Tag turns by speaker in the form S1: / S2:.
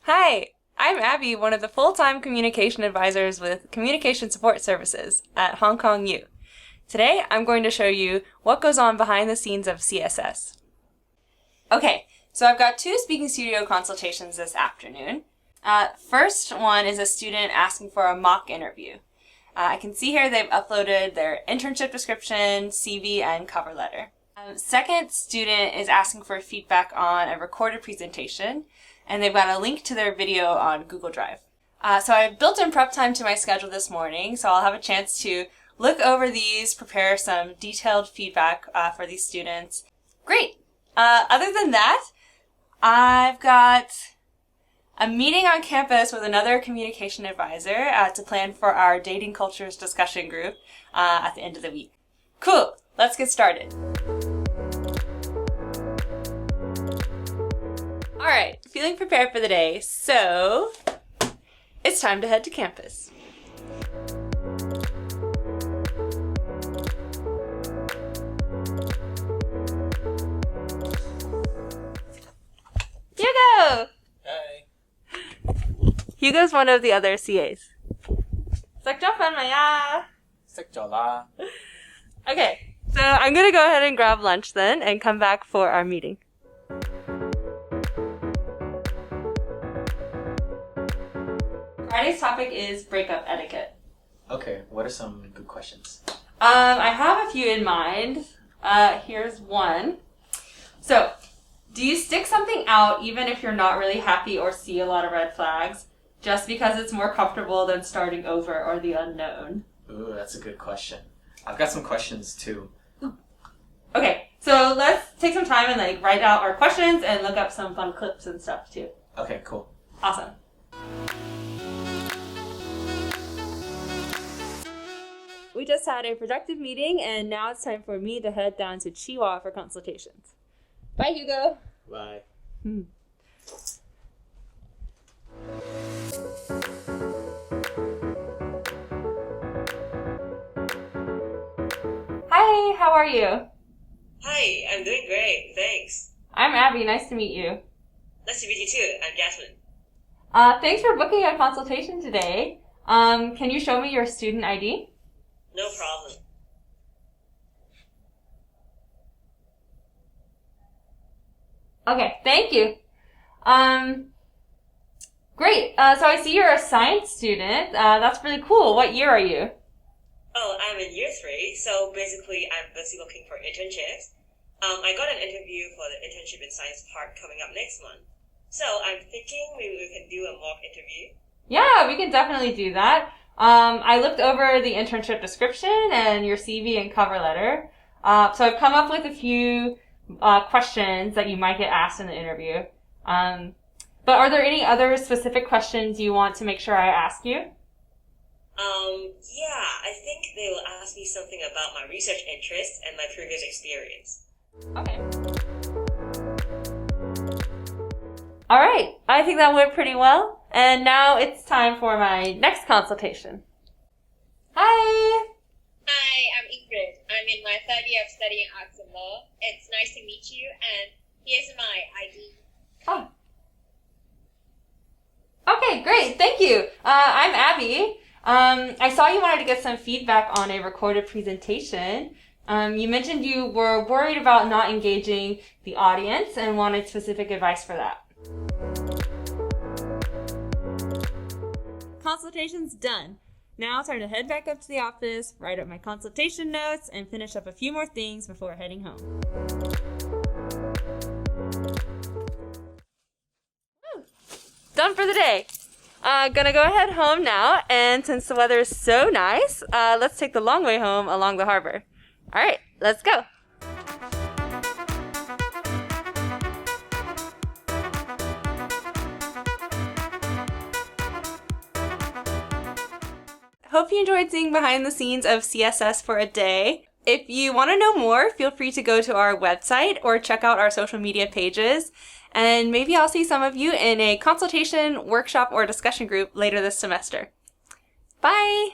S1: Hi, I'm Abby, one of the full-time communication advisors with Communication Support Services at Hong Kong U. Today, I'm going to show you what goes on behind the scenes of CSS. Okay, so I've got two Speaking Studio consultations this afternoon. First one is a student asking for a mock interview. I can see here they've uploaded their internship description, CV, and cover letter. Second student is asking for feedback on a recorded presentation, and they've got a link to their video on Google Drive. So I built in prep time to my schedule this morning, so I'll have a chance to look over these, prepare some detailed feedback for these students. Great! Other than that, I've got a meeting on campus with another communication advisor to plan for our dating cultures discussion group at the end of the week. Cool! Let's get started. Alright, feeling prepared for the day, so it's time to head to campus. Hugo!
S2: Hi.
S1: Hugo's one of the other CAs. Okay, so I'm gonna go ahead and grab lunch then and come back for our meeting. Friday's topic is breakup etiquette.
S2: Okay, what are some good questions?
S1: I have a few in mind. Here's one. So, do you stick something out even if you're not really happy or see a lot of red flags, just because it's more comfortable than starting over or the unknown?
S2: Ooh, that's a good question. I've got some questions too.
S1: Okay, so let's take some time and write out our questions and look up some fun clips and stuff too.
S2: Okay, cool.
S1: Awesome. We just had a productive meeting, and now it's time for me to head down to Chihuahua for consultations. Bye, Hugo.
S2: Bye.
S1: Hi, how are you?
S3: Hi, I'm doing great, thanks.
S1: I'm Abby. Nice to meet you.
S3: Nice to meet you too. I'm Jasmine.
S1: Thanks for booking a consultation today. Can you show me your student ID?
S3: No problem.
S1: Okay, thank you. Great. So I see you're a science student. That's really cool. What year are you?
S3: Oh, I'm in year 3, so basically I'm busy looking for internships. I got an interview for the internship in science part coming up next month. So I'm thinking maybe we can do a mock interview.
S1: Yeah, we can definitely do that. I looked over the internship description and your CV and cover letter. So I've come up with a few questions that you might get asked in the interview. But are there any other specific questions you want to make sure I ask you?
S3: Yeah, I think they will ask me something about my research interests and my previous experience.
S1: Okay. All right. I think that went pretty well. And now it's time for my next consultation. Hi.
S4: Hi, I'm Ingrid. I'm in my third year of studying arts and law. It's nice to meet you, and here's my ID.
S1: Oh. Okay, great. Thank you. I'm Abby. I saw you wanted to get some feedback on a recorded presentation. You mentioned you were worried about not engaging the audience and wanted specific advice for that. Consultation's done. Now it's time to head back up to the office, write up my consultation notes, and finish up a few more things before heading home. Woo. Done for the day. Gonna go ahead home now, and since the weather is so nice, let's take the long way home along the harbor. All right, let's go. Hope you enjoyed seeing behind the scenes of CSS for a day. If you want to know more, feel free to go to our website or check out our social media pages. And maybe I'll see some of you in a consultation, workshop, or discussion group later this semester. Bye!